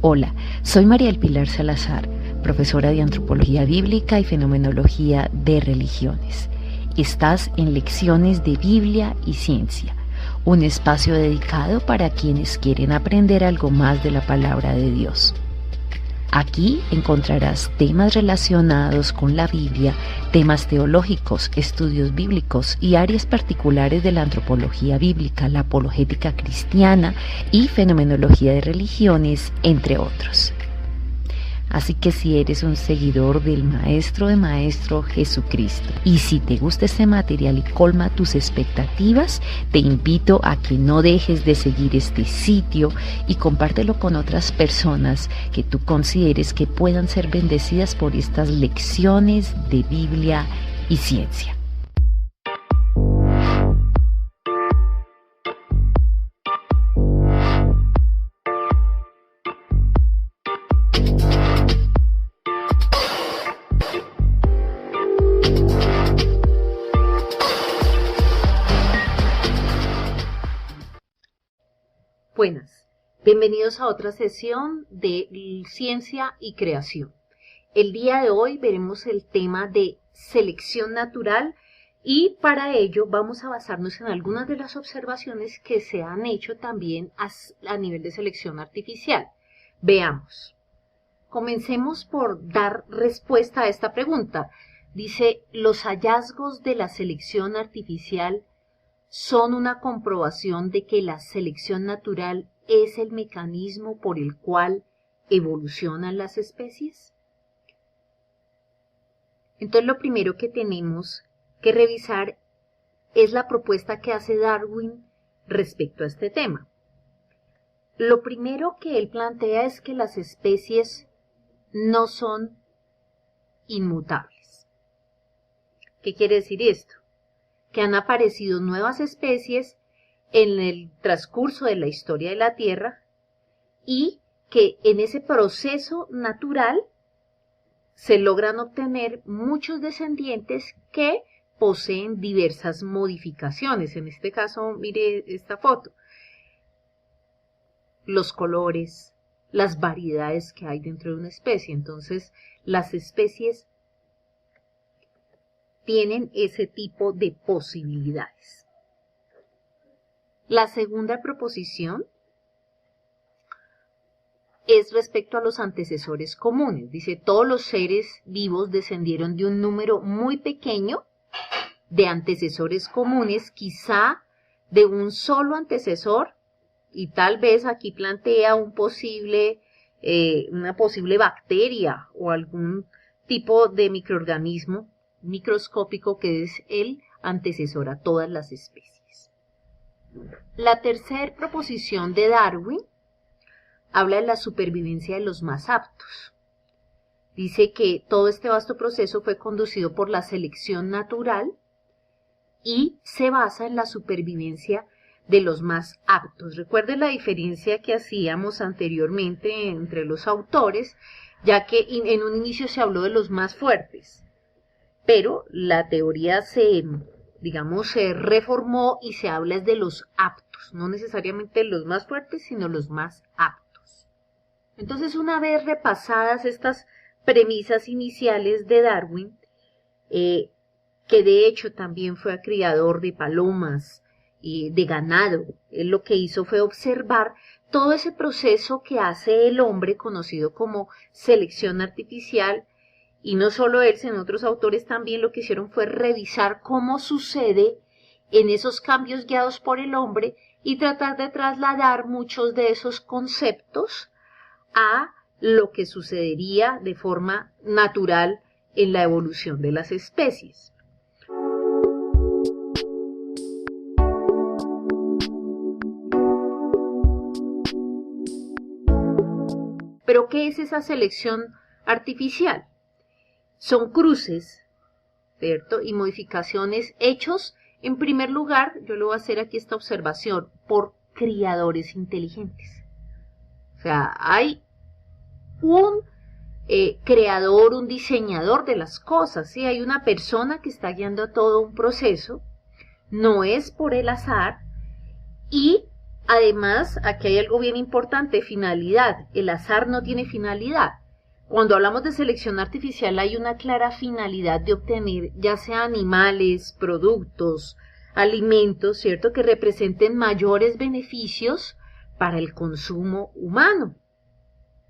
Hola, soy María del Pilar Salazar, profesora de Antropología Bíblica y Fenomenología de Religiones. Estás en Lecciones de Biblia y Ciencia, un espacio dedicado para quienes quieren aprender algo más de la palabra de Dios. Aquí encontrarás temas relacionados con la Biblia, temas teológicos, estudios bíblicos y áreas particulares de la antropología bíblica, la apologética cristiana y fenomenología de religiones, entre otros. Así que si eres un seguidor del Maestro de Maestro Jesucristo y si te gusta este material y colma tus expectativas, te invito a que no dejes de seguir este sitio y compártelo con otras personas que tú consideres que puedan ser bendecidas por estas lecciones de Biblia y ciencia. Buenas, bienvenidos a otra sesión de Ciencia y Creación. El día de hoy veremos el tema de selección natural y para ello vamos a basarnos en algunas de las observaciones que se han hecho también a nivel de selección artificial. Veamos. Comencemos por dar respuesta a esta pregunta. Dice, ¿los hallazgos de la selección artificial son una comprobación de que la selección natural es el mecanismo por el cual evolucionan las especies? Entonces lo primero que tenemos que revisar es la propuesta que hace Darwin respecto a este tema. Lo primero que él plantea es que las especies no son inmutables. ¿Qué quiere decir esto? Que han aparecido nuevas especies en el transcurso de la historia de la Tierra y que en ese proceso natural se logran obtener muchos descendientes que poseen diversas modificaciones. En este caso, mire esta foto. Los colores, las variedades que hay dentro de una especie. Entonces, las especies tienen ese tipo de posibilidades. La segunda proposición es respecto a los antecesores comunes. Dice, todos los seres vivos descendieron de un número muy pequeño de antecesores comunes, quizá de un solo antecesor, y tal vez aquí plantea una posible bacteria o algún tipo de microorganismo microscópico que es el antecesor a todas las especies. La tercera proposición de Darwin habla de la supervivencia de los más aptos. Dice que todo este vasto proceso fue conducido por la selección natural y se basa en la supervivencia de los más aptos. Recuerden la diferencia que hacíamos anteriormente entre los autores, ya que en un inicio se habló de los más fuertes. Pero la teoría se reformó y se habla de los aptos, no necesariamente los más fuertes, sino los más aptos. Entonces, una vez repasadas estas premisas iniciales de Darwin, que de hecho también fue criador de palomas, de ganado, él lo que hizo fue observar todo ese proceso que hace el hombre, conocido como selección artificial. Y no solo él, sino otros autores también lo que hicieron fue revisar cómo sucede en esos cambios guiados por el hombre y tratar de trasladar muchos de esos conceptos a lo que sucedería de forma natural en la evolución de las especies. ¿Pero qué es esa selección artificial? Son cruces, ¿cierto? Y modificaciones hechos, en primer lugar, yo le voy a hacer aquí esta observación, por criadores inteligentes. O sea, hay un creador, un diseñador de las cosas, ¿sí? Hay una persona que está guiando todo un proceso, no es por el azar, y Además, aquí hay algo bien importante, finalidad. El azar no tiene finalidad. Cuando hablamos de selección artificial hay una clara finalidad de obtener ya sea animales, productos, alimentos, ¿cierto?, que representen mayores beneficios para el consumo humano.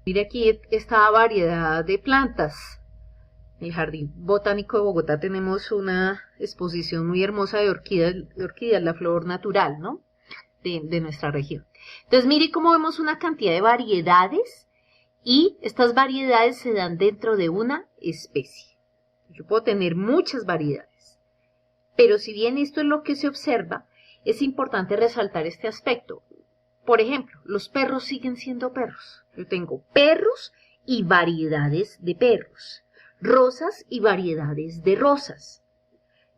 Mire aquí esta variedad de plantas. En el Jardín Botánico de Bogotá tenemos una exposición muy hermosa de orquídeas, la flor natural, ¿no?, de nuestra región. Entonces mire cómo vemos una cantidad de variedades y estas variedades se dan dentro de una especie. Yo puedo tener muchas variedades, pero si bien esto es lo que se observa, es importante resaltar este aspecto. Por ejemplo, los perros siguen siendo perros. Yo tengo perros y variedades de perros, rosas y variedades de rosas.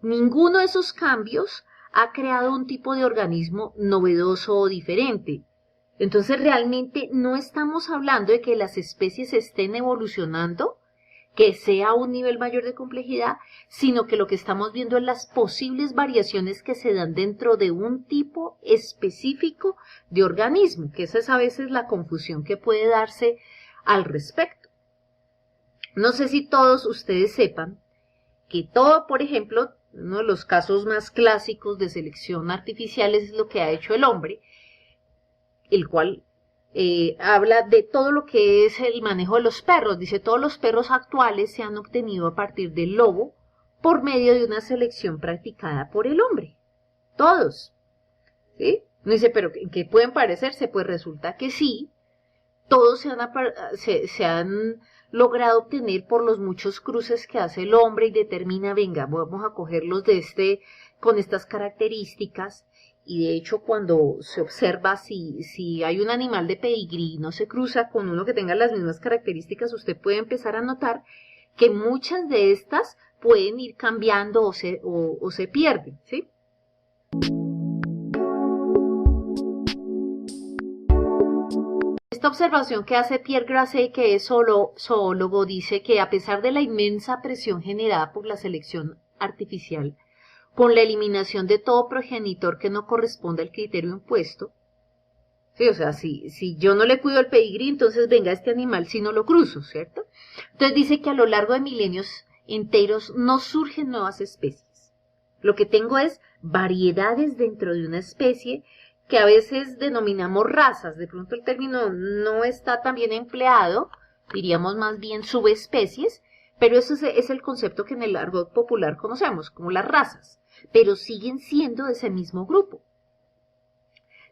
Ninguno de esos cambios ha creado un tipo de organismo novedoso o diferente. Entonces realmente no estamos hablando de que las especies estén evolucionando, que sea un nivel mayor de complejidad, sino que lo que estamos viendo es las posibles variaciones que se dan dentro de un tipo específico de organismo, que esa es a veces la confusión que puede darse al respecto. No sé si todos ustedes sepan que todo, por ejemplo, uno de los casos más clásicos de selección artificial es lo que ha hecho el hombre, el cual habla de todo lo que es el manejo de los perros. Dice, todos los perros actuales se han obtenido a partir del lobo por medio de una selección practicada por el hombre. Todos. ¿Sí? No dice, pero ¿en qué pueden parecerse? Pues resulta que sí, todos se han logrado obtener por los muchos cruces que hace el hombre y determina, venga, vamos a cogerlos con estas características. Y de hecho cuando se observa si hay un animal de pedigrí y no se cruza con uno que tenga las mismas características, usted puede empezar a notar que muchas de estas pueden ir cambiando o se pierden, ¿sí? Esta observación que hace Pierre Grasset, que es zoólogo, dice que a pesar de la inmensa presión generada por la selección artificial, con la eliminación de todo progenitor que no corresponde al criterio impuesto, sí, o sea, si yo no le cuido el pedigrí, entonces venga este animal si no lo cruzo, ¿cierto? Entonces dice que a lo largo de milenios enteros no surgen nuevas especies. Lo que tengo es variedades dentro de una especie que a veces denominamos razas. De pronto el término no está tan bien empleado, diríamos más bien subespecies, pero eso es el concepto que en el argot popular conocemos como las razas, pero siguen siendo de ese mismo grupo.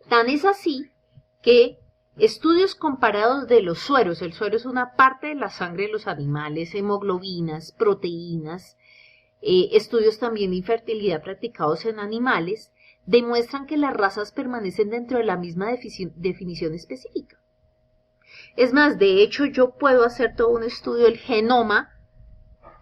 Tan es así que estudios comparados de los sueros, el suero es una parte de la sangre de los animales, hemoglobinas, proteínas, estudios también de infertilidad practicados en animales, demuestran que las razas permanecen dentro de la misma definición específica. Es más, de hecho yo puedo hacer todo un estudio del genoma,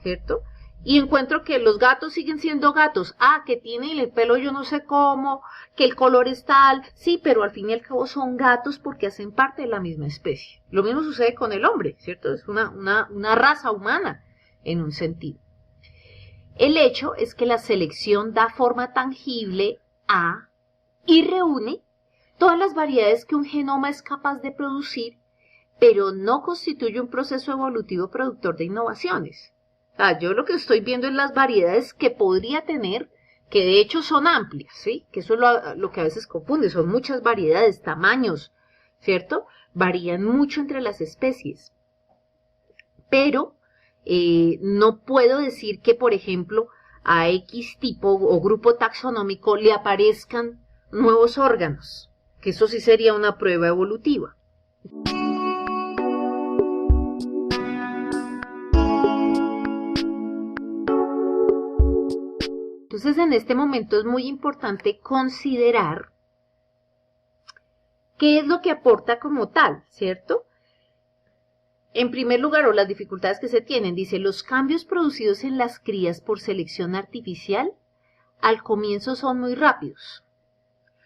¿cierto? Y encuentro que los gatos siguen siendo gatos. Ah, que tienen el pelo yo no sé cómo, que el color es tal. Sí, pero al fin y al cabo son gatos porque hacen parte de la misma especie. Lo mismo sucede con el hombre, ¿cierto? Es una raza humana en un sentido. El hecho es que la selección da forma tangible a y reúne todas las variedades que un genoma es capaz de producir, pero no constituye un proceso evolutivo productor de innovaciones. Yo lo que estoy viendo es las variedades que podría tener, que de hecho son amplias, ¿sí? Que eso es lo que a veces confunde, son muchas variedades, tamaños, ¿cierto? Varían mucho entre las especies. Pero no puedo decir que, por ejemplo, a X tipo o grupo taxonómico le aparezcan nuevos órganos, que eso sí sería una prueba evolutiva. Entonces, en este momento es muy importante considerar qué es lo que aporta como tal, ¿cierto? En primer lugar, o las dificultades que se tienen, dice, los cambios producidos en las crías por selección artificial al comienzo son muy rápidos.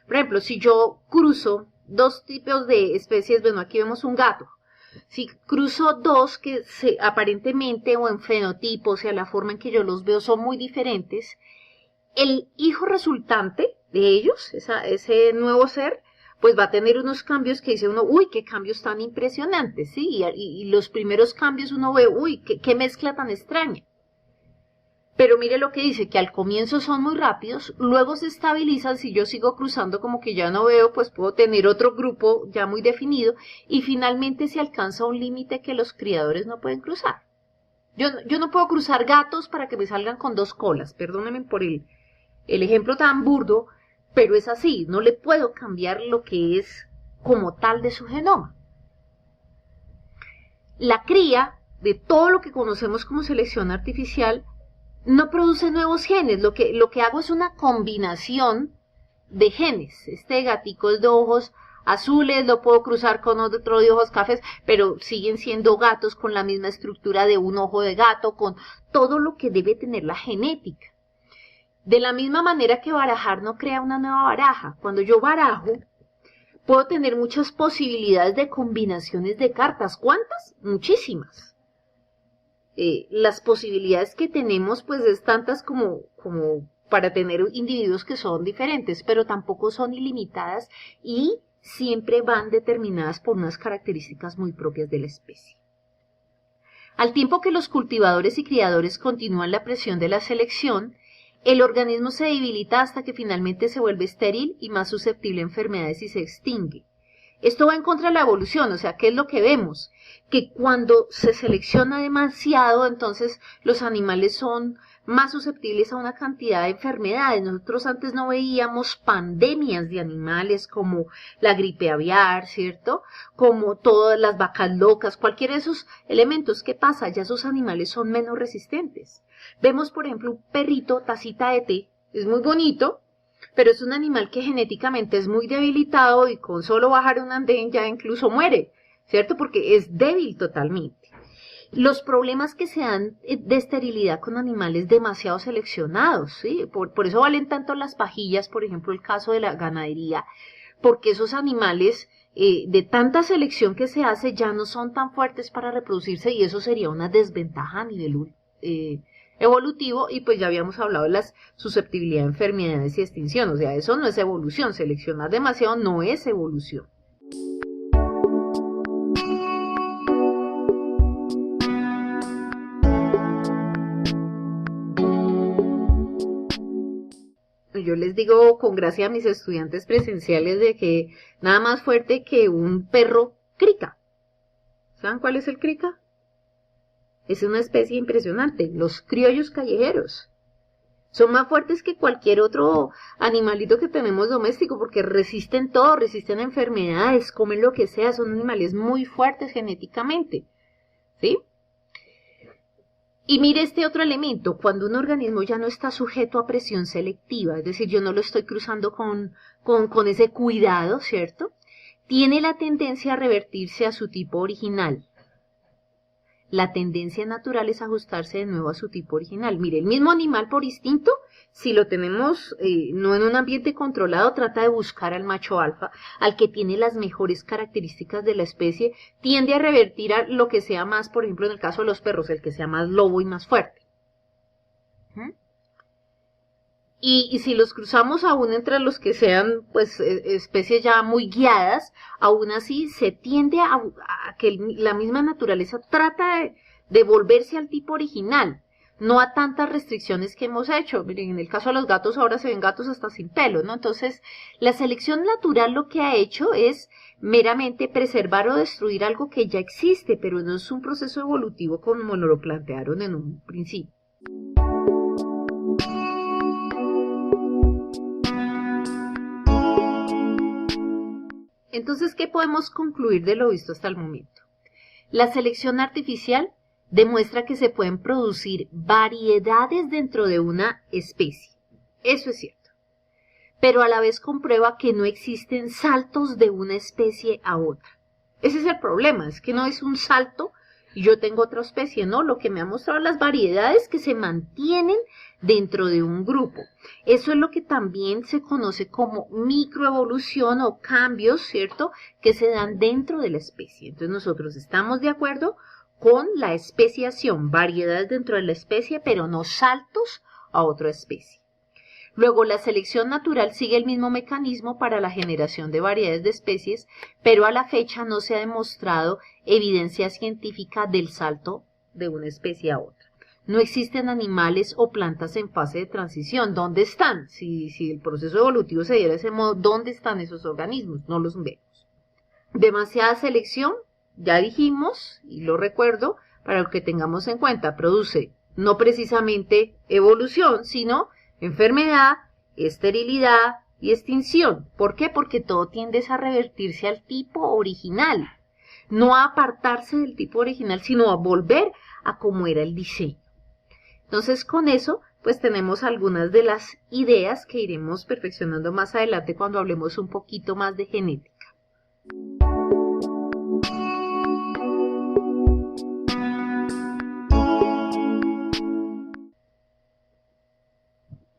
Por ejemplo, si yo cruzo dos tipos de especies, bueno, aquí vemos un gato. Si cruzo dos que aparentemente o en fenotipo, o sea, la forma en que yo los veo son muy diferentes, el hijo resultante de ellos, ese nuevo ser, pues va a tener unos cambios que dice uno, uy, qué cambios tan impresionantes, ¿sí? Y los primeros cambios uno ve, uy, qué mezcla tan extraña. Pero mire lo que dice, que al comienzo son muy rápidos, luego se estabilizan, si yo sigo cruzando como que ya no veo, pues puedo tener otro grupo ya muy definido, y finalmente se alcanza un límite que los criadores no pueden cruzar. Yo no puedo cruzar gatos para que me salgan con 2 colas, perdónenme por el ejemplo tan burdo, pero es así, no le puedo cambiar lo que es como tal de su genoma. La cría de todo lo que conocemos como selección artificial no produce nuevos genes, lo que hago es una combinación de genes. Este gatico es de ojos azules, lo puedo cruzar con otro de ojos cafés, pero siguen siendo gatos con la misma estructura de un ojo de gato, con todo lo que debe tener la genética. De la misma manera que barajar no crea una nueva baraja. Cuando yo barajo, puedo tener muchas posibilidades de combinaciones de cartas. ¿Cuántas? Muchísimas. Las posibilidades que tenemos pues es tantas como para tener individuos que son diferentes, pero tampoco son ilimitadas y siempre van determinadas por unas características muy propias de la especie. Al tiempo que los cultivadores y criadores continúan la presión de la selección, el organismo se debilita hasta que finalmente se vuelve estéril y más susceptible a enfermedades y se extingue. Esto va en contra de la evolución, o sea, ¿qué es lo que vemos? Que cuando se selecciona demasiado, entonces los animales son más susceptibles a una cantidad de enfermedades. Nosotros antes no veíamos pandemias de animales como la gripe aviar, ¿cierto? Como todas las vacas locas, cualquiera de esos elementos. ¿Qué pasa? Ya esos animales son menos resistentes. Vemos, por ejemplo, un perrito tacita de té, es muy bonito, pero es un animal que genéticamente es muy debilitado y con solo bajar un andén ya incluso muere, ¿cierto? Porque es débil totalmente. Los problemas que se dan de esterilidad con animales demasiado seleccionados, ¿sí? Por eso valen tanto las pajillas, por ejemplo, el caso de la ganadería, porque esos animales de tanta selección que se hace ya no son tan fuertes para reproducirse y eso sería una desventaja a nivel evolutivo, y pues ya habíamos hablado de la susceptibilidad a enfermedades y extinción, o sea, eso no es evolución, seleccionar demasiado no es evolución. Yo les digo con gracia a mis estudiantes presenciales de que nada más fuerte que un perro crica. ¿Saben cuál es el crica? Es una especie impresionante, los criollos callejeros. Son más fuertes que cualquier otro animalito que tenemos doméstico porque resisten todo, resisten enfermedades, comen lo que sea, son animales muy fuertes genéticamente, ¿sí? Y mire este otro elemento, cuando un organismo ya no está sujeto a presión selectiva, es decir, yo no lo estoy cruzando con ese cuidado, ¿cierto? Tiene la tendencia a revertirse a su tipo original. La tendencia natural es ajustarse de nuevo a su tipo original. Mire, el mismo animal por instinto, si lo tenemos no en un ambiente controlado, trata de buscar al macho alfa, al que tiene las mejores características de la especie, tiende a revertir a lo que sea más, por ejemplo, en el caso de los perros, el que sea más lobo y más fuerte. Y si los cruzamos aún entre los que sean pues especies ya muy guiadas, aún así se tiende a que la misma naturaleza trata de volverse al tipo original, no a tantas restricciones que hemos hecho. Miren, en el caso de los gatos ahora se ven gatos hasta sin pelo, ¿no? Entonces, la selección natural lo que ha hecho es meramente preservar o destruir algo que ya existe, pero no es un proceso evolutivo como nos lo plantearon en un principio. Entonces, ¿qué podemos concluir de lo visto hasta el momento? La selección artificial demuestra que se pueden producir variedades dentro de una especie. Eso es cierto. Pero a la vez comprueba que no existen saltos de una especie a otra. Ese es el problema, es que no es un salto y yo tengo otra especie, no, lo que me ha mostrado las variedades que se mantienen dentro de un grupo. Eso es lo que también se conoce como microevolución o cambios, ¿cierto?, que se dan dentro de la especie. Entonces nosotros estamos de acuerdo con la especiación, variedades dentro de la especie, pero no saltos a otra especie. Luego, la selección natural sigue el mismo mecanismo para la generación de variedades de especies, pero a la fecha no se ha demostrado evidencia científica del salto de una especie a otra. No existen animales o plantas en fase de transición. ¿Dónde están? Si el proceso evolutivo se diera de ese modo, ¿dónde están esos organismos? No los vemos. Demasiada selección, ya dijimos, y lo recuerdo, para que tengamos en cuenta, produce no precisamente evolución, sino enfermedad, esterilidad y extinción. ¿Por qué? Porque todo tiende a revertirse al tipo original, no a apartarse del tipo original, sino a volver a como era el diseño. Entonces, con eso, pues tenemos algunas de las ideas que iremos perfeccionando más adelante cuando hablemos un poquito más de genética.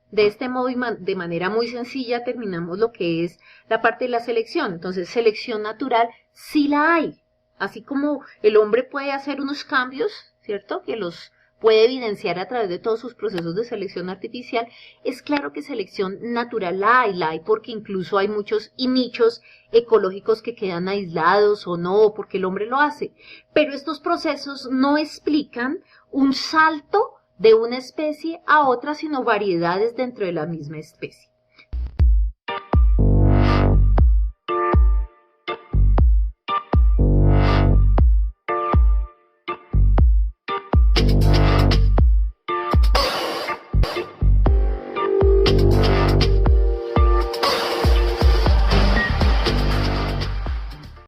De este modo y de manera muy sencilla terminamos lo que es la parte de la selección. Entonces, selección natural sí la hay. Así como el hombre puede hacer unos cambios, ¿cierto? Que los puede evidenciar a través de todos sus procesos de selección artificial, es claro que selección natural la hay porque incluso hay muchos nichos ecológicos que quedan aislados o no, porque el hombre lo hace. Pero estos procesos no explican un salto de una especie a otra, sino variedades dentro de la misma especie.